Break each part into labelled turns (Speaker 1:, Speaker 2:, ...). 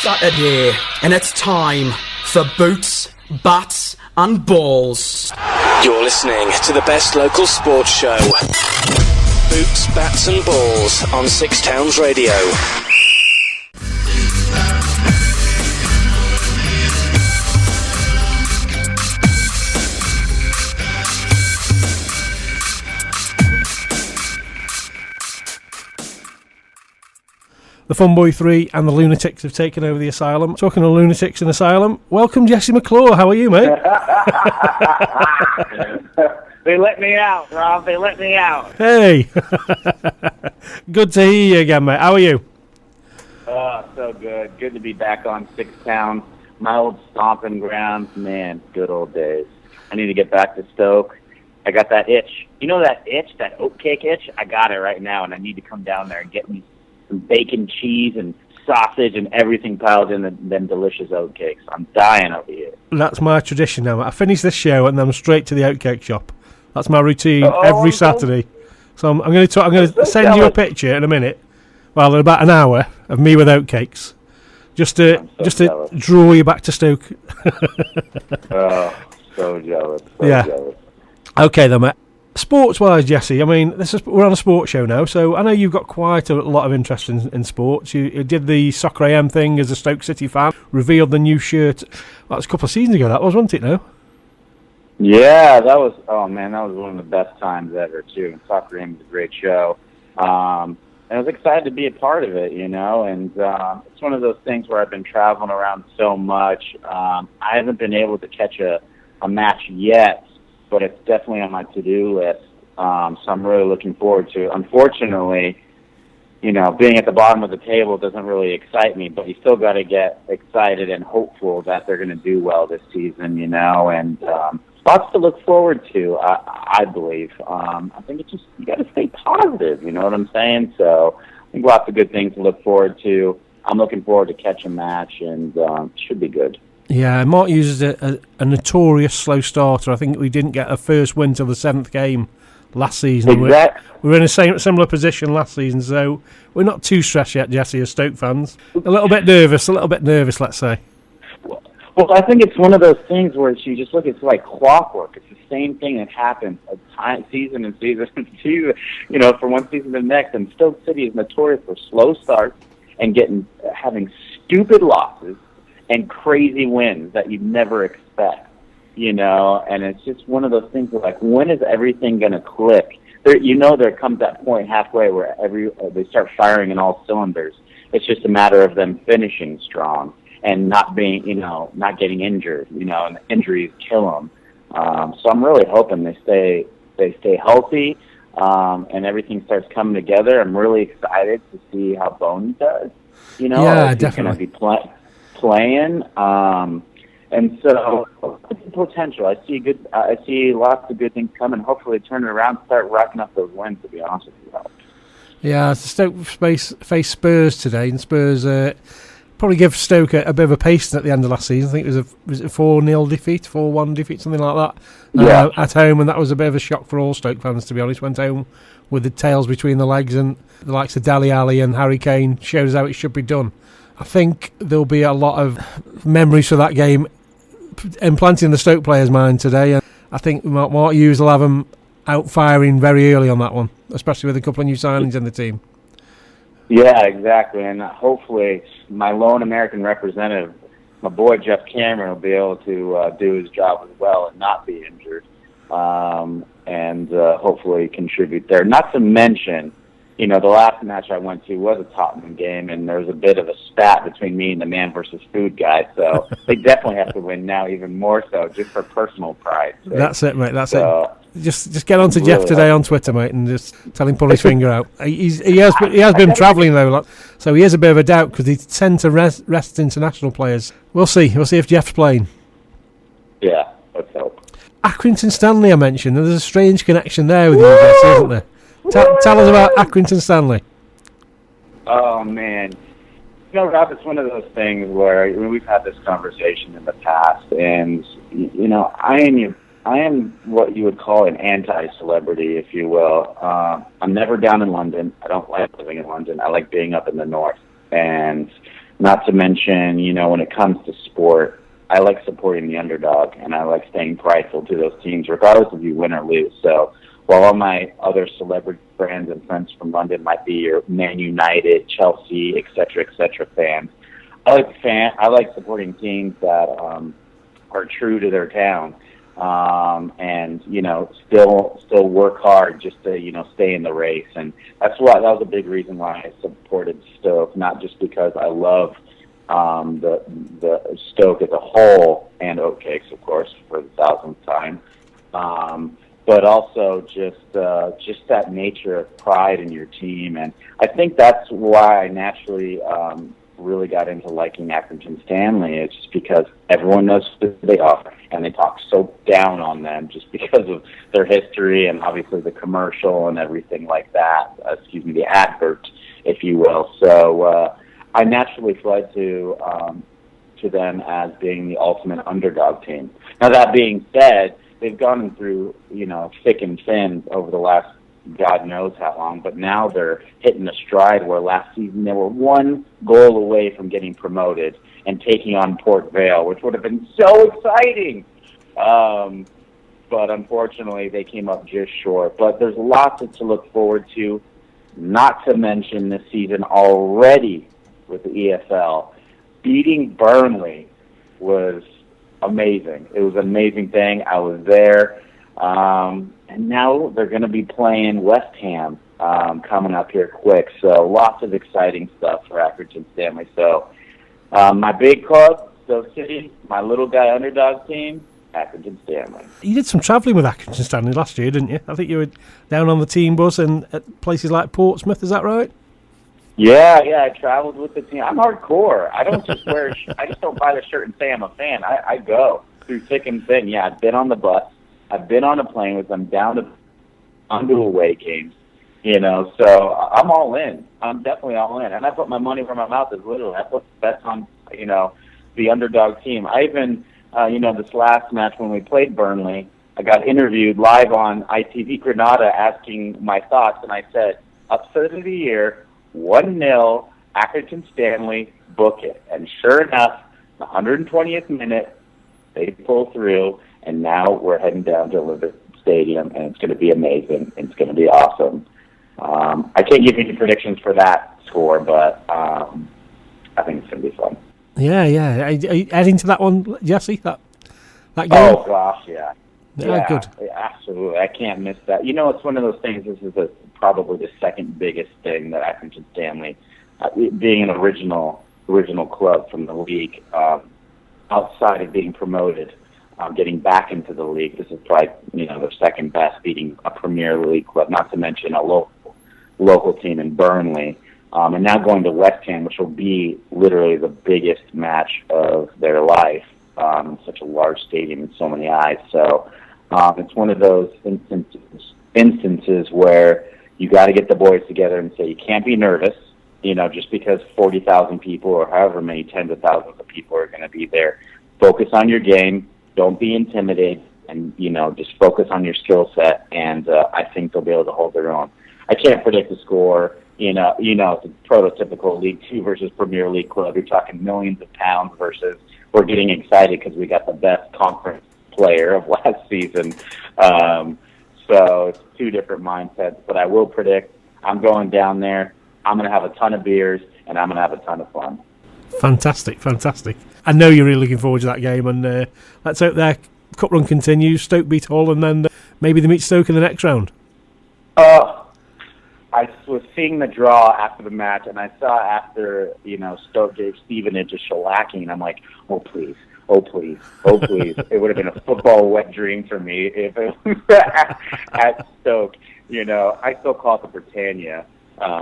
Speaker 1: Saturday, and it's time for Boots, Bats and Balls.
Speaker 2: You're listening to the best local sports show. Boots, Bats and Balls on Six Towns Radio.
Speaker 3: The Funboy 3 and the Lunatics have taken over the asylum. Talking of lunatics in asylum, welcome Jesse McClure. How are you, mate?
Speaker 4: They let me out, Rob. They let me out.
Speaker 3: Hey. Good to hear you again, mate. How are you?
Speaker 4: Oh, so good. Good to be back on Six Towns. My old stomping grounds. Man, good old days. I need to get back to Stoke. I got that itch. You know that itch, that oatcake itch? I got it right now, and I need to come down there and get me some bacon, cheese, and sausage and everything piled in them delicious oatcakes. I'm dying over here.
Speaker 3: That's my tradition now. I finish this show and then I'm straight to the oatcake shop. That's my routine every Saturday. So I'm going to send you a picture in a minute. Well, in about an hour of me with oatcakes, just to draw you back to Stoke.
Speaker 4: Oh, so jealous. Jealous.
Speaker 3: Okay then, mate. Sports-wise, Jesse, I mean, we're on a sports show now, so I know you've got quite a lot of interest in sports. You did the Soccer AM thing as a Stoke City fan, revealed the new shirt. That was a couple of seasons ago, that was, wasn't it, now?
Speaker 4: Yeah, that was one of the best times ever, too. Soccer AM was a great show. And I was excited to be a part of it, you know, and it's one of those things where I've been traveling around so much. I haven't been able to catch a match yet, but it's definitely on my to-do list, so I'm really looking forward to it. Unfortunately, you know, being at the bottom of the table doesn't really excite me, but you still got to get excited and hopeful that they're going to do well this season, you know, and lots to look forward to, I believe. I think it's just, you got to stay positive, you know what I'm saying? So I think lots of good things to look forward to. I'm looking forward to catch a match, and it should be good.
Speaker 3: Yeah, Mark uses a notorious slow starter. I think we didn't get a first win till the 7th game last season.
Speaker 4: Exactly.
Speaker 3: We were in a similar position last season, so we're not too stressed yet, Jesse, as Stoke fans. A little bit nervous, let's say.
Speaker 4: Well, I think it's one of those things where you just look, it's like clockwork. It's the same thing that happens season and season and season, you know, from one season to the next. And Stoke City is notorious for slow starts and having stupid losses and crazy wins that you'd never expect, you know, and it's just one of those things where, like, when is everything going to click? There comes that point halfway where they start firing in all cylinders. It's just a matter of them finishing strong and not getting injured, you know, and injuries kill them. So I'm really hoping they stay healthy, and everything starts coming together. I'm really excited to see how Boney does, you know.
Speaker 3: Yeah, definitely.
Speaker 4: He's going to be playing, and so potential. I see lots of good things coming. Hopefully, turn it around, start racking up those wins. To be honest with you,
Speaker 3: yeah, Stoke face Spurs today, and Spurs probably give Stoke a bit of a pacing at the end of last season. I think it was a 4-0 defeat, 4-1 defeat, something like that. At home, and that was a bit of a shock for all Stoke fans. To be honest, went home with the tails between the legs, and the likes of Dele Alli and Harry Kane showed us how it should be done. I think there'll be a lot of memories for that game implanted in the Stoke players' mind today. And I think Mark Hughes will have them out firing very early on that one, especially with a couple of new signings in the team.
Speaker 4: Yeah, exactly. And hopefully my lone American representative, my boy Jeff Cameron, will be able to do his job as well and not be injured, and hopefully contribute there. Not to mention, you know, the last match I went to was a Tottenham game, and there was a bit of a spat between me and the man versus food guy. So they definitely have to win now, even more so, just for personal pride. So,
Speaker 3: that's it, mate. That's it. Just get on to Jeff today on Twitter, mate, and just tell him pull his finger out. He has been travelling though, so he has a bit of a doubt because he tend to rest international players. We'll see. We'll see if Jeff's playing.
Speaker 4: Yeah, let's hope.
Speaker 3: Accrington Stanley, I mentioned. There's a strange connection there with you, Jesse, isn't there? Tell us about Accrington Stanley.
Speaker 4: Oh, man. You know, Rob, it's one of those things where we've had this conversation in the past, and, you know, I am what you would call an anti-celebrity, if you will. I'm never down in London. I don't like living in London. I like being up in the north. And Not to mention, when it comes to sport, I like supporting the underdog, and I like staying prideful to those teams, regardless if you win or lose. So while all my other celebrity friends and friends from London might be your Man United, Chelsea, et cetera, fans, I like supporting teams that are true to their town, and still work hard just to stay in the race. And that was a big reason why I supported Stoke, not just because I love the Stoke as a whole, and Oatcakes, of course, for the 1000th time, but also just that nature of pride in your team. And I think that's why I naturally really got into liking Accrington Stanley. It's just because everyone knows who they are, and they talk so down on them just because of their history and obviously the commercial and everything like that. The advert, if you will. So I naturally fled to them as being the ultimate underdog team. Now, that being said, they've gone through thick and thin over the last God knows how long, but now they're hitting a stride where last season they were one goal away from getting promoted and taking on Port Vale, which would have been so exciting. But unfortunately, they came up just short. But there's lots to look forward to, not to mention this season already with the EFL. Beating Burnley was amazing. It was an amazing thing. I was there. And now they're going to be playing West Ham coming up here quick. So lots of exciting stuff for Accrington Stanley. So my big club, Stoke City, my little guy underdog team, Accrington Stanley.
Speaker 3: You did some travelling with Accrington Stanley last year, didn't you? I think you were down on the team bus and at places like Portsmouth. Is that right?
Speaker 4: Yeah, I traveled with the team. I'm hardcore. I don't just I just don't buy the shirt and say I'm a fan. I go through thick and thin. Yeah, I've been on the bus. I've been on a plane with them onto away games, so I'm all in. I'm definitely all in. And I put my money where my mouth is, literally. I put bets on, the underdog team. I even, this last match when we played Burnley, I got interviewed live on ITV Granada asking my thoughts, and I said, upset of the year, 1-0, Accrington Stanley, book it. And sure enough, the 120th minute, they pull through, and now we're heading down to Olympic Stadium, and it's going to be amazing. It's going to be awesome. I can't give you any predictions for that score, but I think it's going to be fun.
Speaker 3: Yeah. Are you heading to that one, Jesse? That game?
Speaker 4: Oh, gosh, yeah.
Speaker 3: Yeah, good.
Speaker 4: Absolutely. I can't miss that. It's one of those things. This is probably the second biggest thing that Accrington Stanley, being an original club from the league, outside of being promoted, getting back into the league. This is probably their second best, beating a Premier League club, not to mention a local team in Burnley, and now going to West Ham, which will be literally the biggest match of their life. Such a large stadium and so many eyes. So it's one of those instances where you got to get the boys together and say you can't be nervous. Just because 40,000 people or however many tens of thousands of people are going to be there. Focus on your game. Don't be intimidated, and just focus on your skill set. And I think they'll be able to hold their own. I can't predict the score. It's a prototypical League Two versus Premier League club. You're talking millions of pounds versus we're getting excited because we got the best conference player of last season. So it's two different mindsets. But I will predict I'm going down there. I'm going to have a ton of beers, and I'm going to have a ton of fun.
Speaker 3: Fantastic. I know you're really looking forward to that game, and let's hope their cup run continues. Stoke beat Hull, and then maybe they meet Stoke in the next round.
Speaker 4: I was seeing the draw after the match, and I saw after, Stoke gave Stevenage a shellacking, and I'm like, oh, please. It would have been a football wet dream for me if it was at Stoke. I still call it the Britannia.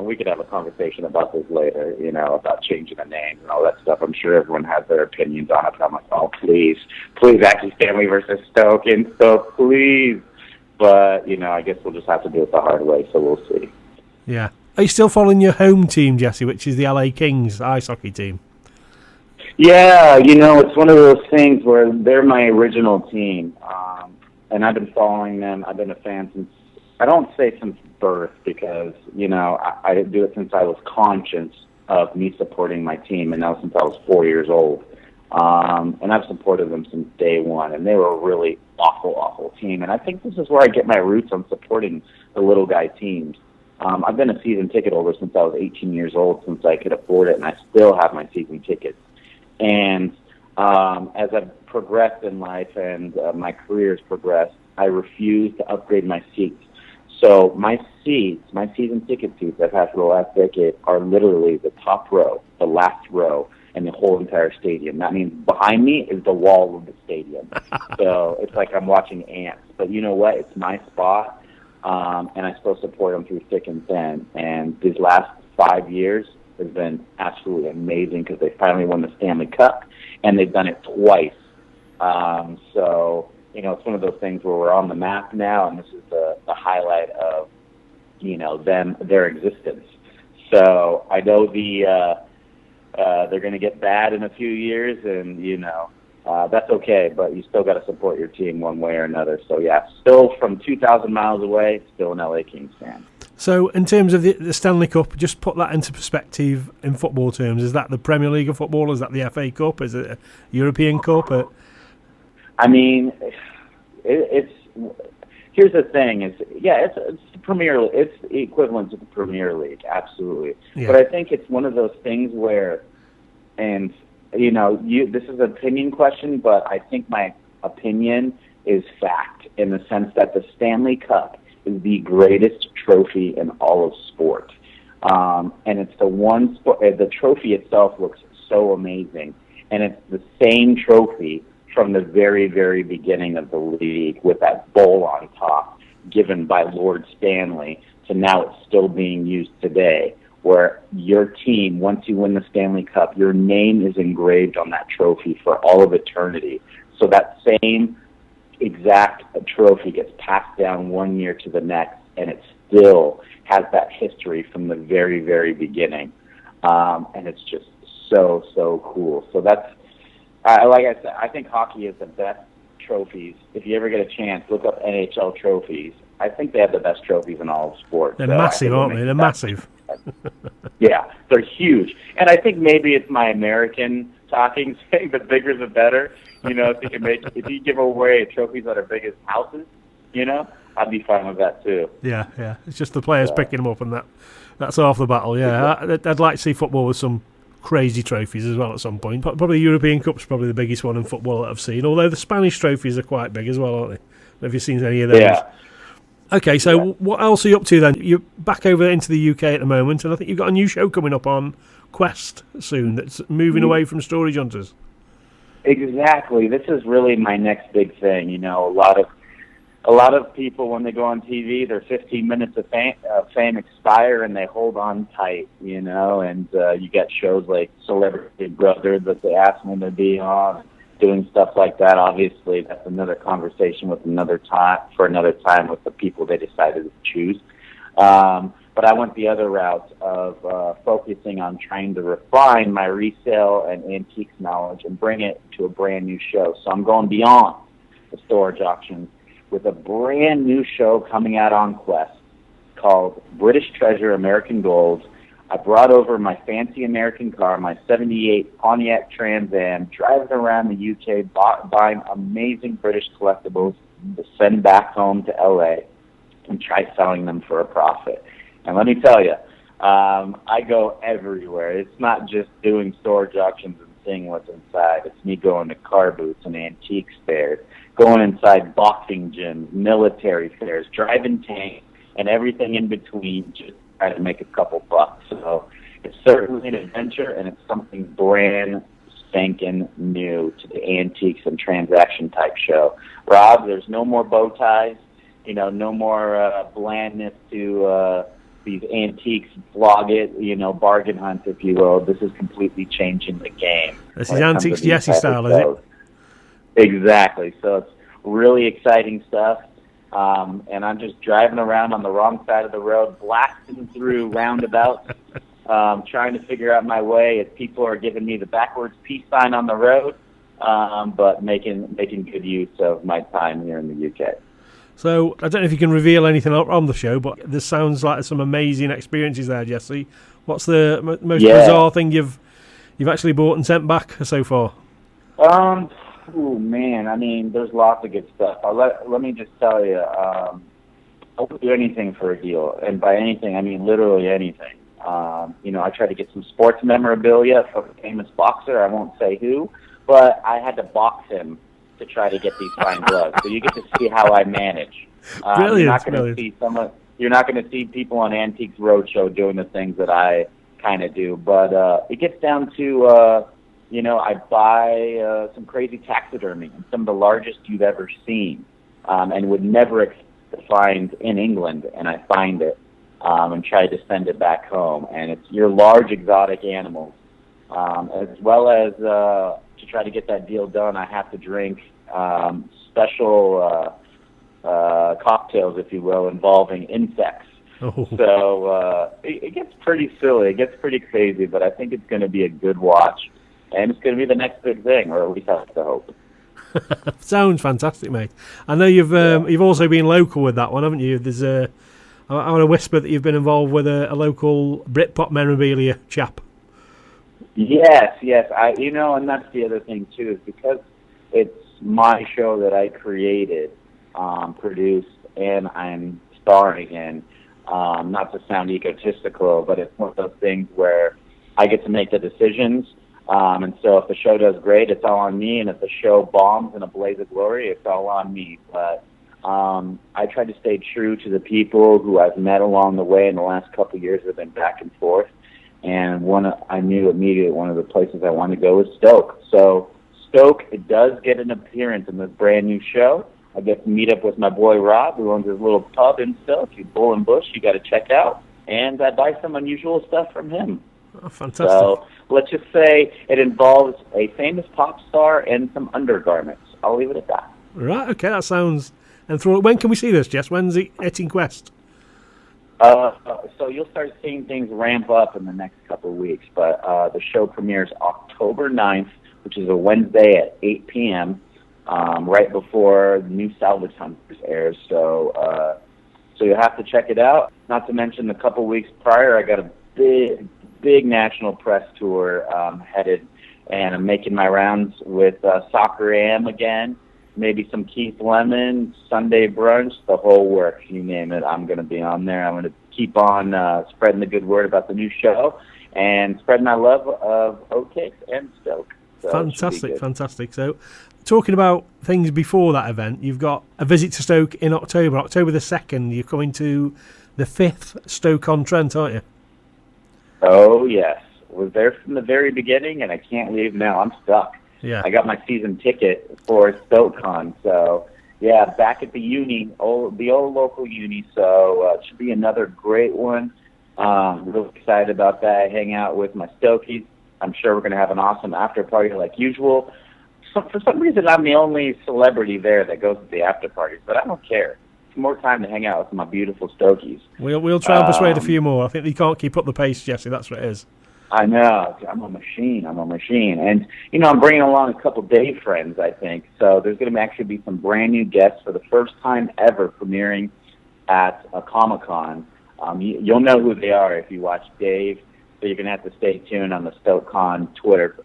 Speaker 4: We could have a conversation about this later, about changing the names and all that stuff. I'm sure everyone has their opinions on it, but I'm like, oh, please, Accrington Stanley versus Stoke, and Stoke, please. But, I guess we'll just have to do it the hard way, so we'll see.
Speaker 3: Yeah. Are you still following your home team, Jesse, which is the LA Kings ice hockey team?
Speaker 4: Yeah, it's one of those things where they're my original team, and I've been following them. I've been a fan since birth because, I do it since I was conscious of me supporting my team, and now since I was 4 years old. And I've supported them since day one, and they were a really awful, awful team. And I think this is where I get my roots on supporting the little guy teams. I've been a season ticket holder since I was 18 years old, since I could afford it, and I still have my season tickets. And as I've progressed in life and my career has progressed, I refuse to upgrade my seats. So my seats, my season ticket seats I've had for the last decade are literally the top row, the last row, and the whole entire stadium. That means behind me is the wall of the stadium. So it's like I'm watching ants. But you know what? It's my spot, and I still support them through thick and thin. And these last 5 years has been absolutely amazing because they finally won the Stanley Cup, and they've done it twice. So, you know, it's one of those things where we're on the map now, and this is the highlight of, you know, their existence. So I know they're going to get bad in a few years, and, you know, that's okay, but you still got to support your team one way or another. So, yeah, still from 2,000 miles away, still an LA Kings fan.
Speaker 3: So, in terms of the Stanley Cup, just put that into perspective in football terms. Is that the Premier League of football? Is that the FA Cup? Is it a European Cup?
Speaker 4: I mean, it's here's the thing: it's the Premier League. It's equivalent to the Premier League, absolutely. Yeah. But I think it's one of those things where, and you know, this is an opinion question, but I think my opinion is fact in the sense that the Stanley Cup is the greatest trophy in all of sport. And it's the one sport, the trophy itself looks so amazing. And it's the same trophy from the very, very beginning of the league with that bowl on top given by Lord Stanley to now it's still being used today, where your team, once you win the Stanley Cup, your name is engraved on that trophy for all of eternity. So that same exact trophy gets passed down 1 year to the next, and it still has that history from the very, very beginning. And it's just so, so cool. So that's, like I said, I think hockey is the best trophies. If you ever get a chance, look up NHL trophies. I think they have the best trophies in all of sports.
Speaker 3: They're massive, aren't they? They're massive.
Speaker 4: Yeah, they're huge. And I think maybe it's my American talking saying the bigger the better. You know, if you give away trophies that are big as houses, you know, I'd be fine with that too.
Speaker 3: Yeah. It's just the players picking them up, and that's half the battle. Yeah, I'd like to see football with some crazy trophies as well at some point. Probably the European Cup's probably the biggest one in football that I've seen. Although the Spanish trophies are quite big as well, aren't they? Have you seen any of those?
Speaker 4: Yeah.
Speaker 3: Okay, so what else are you up to then? You're back over into the UK at the moment, and I think you've got a new show coming up on Quest soon that's moving away from Storage Hunters.
Speaker 4: Exactly. This is really my next big thing. You know, a lot of people, when they go on TV, their 15 minutes of fame expire, and they hold on tight, you know, and you get shows like Celebrity Brother that they ask them to be on, doing stuff like that. Obviously, that's another conversation with another time with the people they decided to choose. But I went the other route of focusing on trying to refine my resale and antiques knowledge and bring it to a brand new show. So I'm going beyond the storage auctions with a brand new show coming out on Quest called British Treasure American Gold. I brought over my fancy American car, my 78 Pontiac Trans Am, driving around the UK, buying amazing British collectibles to send back home to LA and try selling them for a profit. And let me tell you, I go everywhere. It's not just doing storage auctions and seeing what's inside. It's me going to car booths and antique fairs, going inside boxing gyms, military fairs, driving tanks, and everything in between, just trying to make a couple bucks. So it's certainly an adventure, and it's something brand spanking new to the antiques and transaction type show. Rob, there's no more bow ties, you know, no more blandness to these antiques, vlog it, you know, bargain hunt, if you will. This is completely changing the game.
Speaker 3: This is Antiques Jesse style, is it?
Speaker 4: Exactly. So it's really exciting stuff. And I'm just driving around on the wrong side of the road, blasting through roundabouts, trying to figure out my way as people are giving me the backwards peace sign on the road, but making good use of my time here in the UK. So
Speaker 3: I don't know if you can reveal anything on the show, but this sounds like some amazing experiences there, Jesse. What's the most bizarre thing you've actually bought and sent back so far?
Speaker 4: Oh man, I mean, there's lots of good stuff. Let me just tell you, I would do anything for a deal, and by anything, I mean literally anything. I tried to get some sports memorabilia from a famous boxer. I won't say who, but I had to box him to try to get these fine gloves. So you get to see how I manage.
Speaker 3: Brilliant,
Speaker 4: you're not going to see people on Antiques Roadshow doing the things that I kind of do, but it gets down to I buy some crazy taxidermy, and some of the largest you've ever seen, and would never expect to find in England, and I find it and try to send it back home. And it's your large exotic animals, as well as to try to get that deal done. I have to drink special cocktails, if you will, involving insects.
Speaker 3: Oh.
Speaker 4: So it gets pretty silly, it gets pretty crazy, but I think it's going to be a good watch. And it's going to be the next big thing, or at least I have to hope.
Speaker 3: Sounds fantastic, mate. I know you've also been local with that one, haven't you? There's I want to whisper that you've been involved with a local Britpop memorabilia chap.
Speaker 4: Yes. And that's the other thing too, is because it's my show that I created, produced, and I'm starring in. Not to sound egotistical, but it's one of those things where I get to make the decisions. And so if the show does great, it's all on me. And if the show bombs in a blaze of glory, it's all on me. But I try to stay true to the people who I've met along the way in the last couple of years. Have been back and forth. And I knew immediately one of the places I wanted to go was Stoke. So Stoke, it does get an appearance in this brand new show. I get to meet up with my boy Rob, who owns his little pub in Stoke, Bull and Bush. You got to check out. And I buy some unusual stuff from him.
Speaker 3: Oh, fantastic.
Speaker 4: So let's just say it involves a famous pop star and some undergarments. I'll leave it at that.
Speaker 3: Right, okay, that sounds enthralling. When can we see this, Jess? When's it at Inquest?
Speaker 4: So you'll start seeing things ramp up in the next couple of weeks, but the show premieres October 9th, which is a Wednesday at 8 p.m., right before the new Salvage Hunters airs. So you'll have to check it out. Not to mention, a couple of weeks prior, I got a big national press tour headed, and I'm making my rounds with Soccer AM again, maybe some Keith Lemon, Sunday Brunch, the whole works, you name it. I'm going to be on there. I'm going to keep on spreading the good word about the new show and spreading my love of Oatkicks and Stoke. So
Speaker 3: fantastic. So, talking about things before that event, you've got a visit to Stoke in October the 2nd. You're coming to the 5th Stoke CON Trent, aren't you?
Speaker 4: Oh, yes. Was there from the very beginning, and I can't leave now. I'm stuck.
Speaker 3: Yeah.
Speaker 4: I got my season ticket for Stoke Con, so yeah, back at the uni, the old local uni, so it should be another great one. Really excited about that. I hang out with my Stokies. I'm sure we're going to have an awesome after party like usual. So, for some reason, I'm the only celebrity there that goes to the after parties, but I don't care. It's more time to hang out with my beautiful Stokies.
Speaker 3: We'll try and persuade a few more. I think they can't keep up the pace, Jesse. That's what it is.
Speaker 4: I know. I'm a machine. And, I'm bringing along a couple Dave friends, I think. So there's going to actually be some brand new guests for the first time ever premiering at a Comic-Con. You'll know who they are if you watch Dave. So you're going to have to stay tuned on the Stoke CON Twitter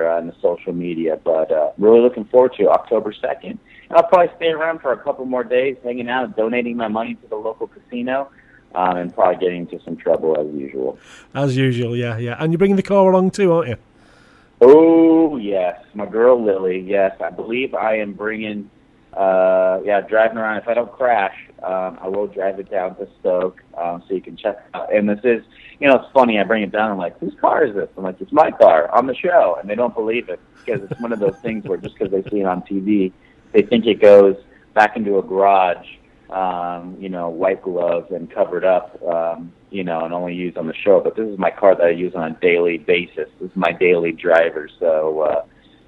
Speaker 4: and the social media. But really looking forward to October 2nd. And I'll probably stay around for a couple more days, hanging out, donating my money to the local casino. And probably getting into some trouble as usual.
Speaker 3: As usual, yeah. And you're bringing the car along too, aren't you?
Speaker 4: Oh, yes. My girl, Lily, yes. I believe I am bringing, driving around. If I don't crash, I will drive it down to Stoke so you can check it out. And this is, it's funny. I bring it down. I'm like, whose car is this? I'm like, it's my car on the show. And they don't believe it because it's one of those things where just because they see it on TV, they think it goes back into a garage. White gloves and covered up, and only used on the show. But this is my car that I use on a daily basis. This is my daily driver. So,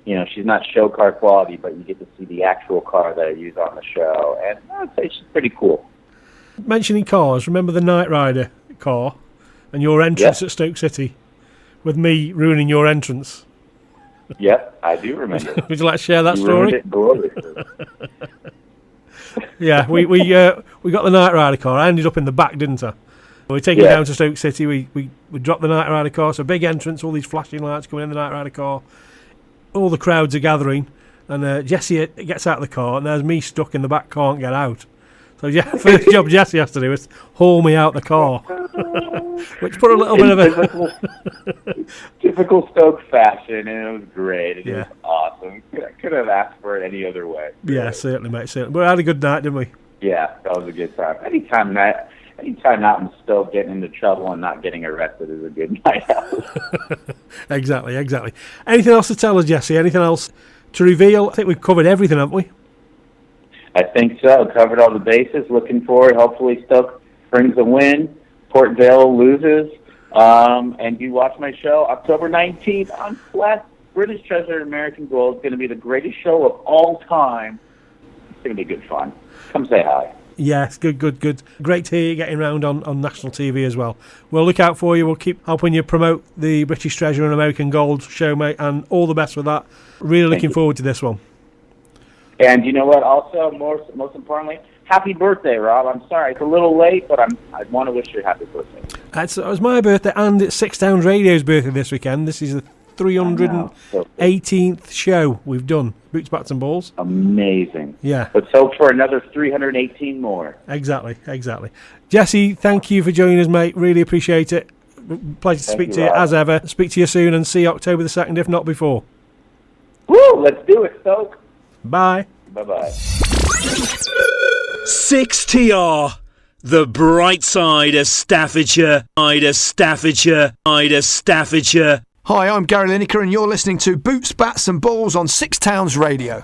Speaker 4: she's not show car quality, but you get to see the actual car that I use on the show. And I'd say she's pretty cool.
Speaker 3: Mentioning cars, remember the Knight Rider car and your entrance at Stoke City with me ruining your entrance?
Speaker 4: Yep, I do remember.
Speaker 3: Would you like to share that story? Yeah, we got the Knight Rider car. I ended up in the back, didn't I? We're taking down to Stoke City. We drop the Night Rider car, so big entrance, all these flashing lights coming in the Night Rider car. All the crowds are gathering, and Jesse gets out of the car, and there's me stuck in the back, can't get out. So first job Jesse has to do is haul me out the car, which put a little bit of a
Speaker 4: typical Stoke fashion, and it was great. It was awesome. I could have asked for it any other way.
Speaker 3: Yeah, certainly, mate. Certainly. But we had a good night, didn't we? Yeah,
Speaker 4: that was a good time. Anytime not in Stoke getting into trouble and not getting arrested is a good night out.
Speaker 3: Exactly. Anything else to tell us, Jesse? Anything else to reveal? I think we've covered everything, haven't we?
Speaker 4: I think so. Covered all the bases. Looking forward. Hopefully Stoke brings a win. Port Vale loses. And you watch my show October 19th on Flat. British Treasure and American Gold. It's going to be the greatest show of all time. It's going to be good fun. Come say hi.
Speaker 3: Yes, good. Great to hear you getting around on national TV as well. We'll look out for you. We'll keep helping you promote the British Treasure and American Gold show, mate, and all the best with that. Really looking forward to this one.
Speaker 4: And you know what? Also, most importantly, happy birthday, Rob. I'm sorry it's a little late, but I want to wish you a happy birthday.
Speaker 3: It was my birthday, and it's Six Towns Radio's birthday this weekend. This is the 318th show we've done. Boots, Bats and Balls.
Speaker 4: Amazing.
Speaker 3: Yeah.
Speaker 4: Let's hope for another 318 more.
Speaker 3: Exactly. Jesse, thank you for joining us, mate. Really appreciate it. Pleasure to speak to you as ever. Speak to you soon and see you October the 2nd, if not before.
Speaker 4: Woo! Let's do it, Stoke.
Speaker 3: Bye.
Speaker 4: Bye-bye.
Speaker 2: 6TR. The bright side of Staffordshire.
Speaker 5: Hi, I'm Gary Lineker and you're listening to Boots, Bats and Balls on Six Towns Radio.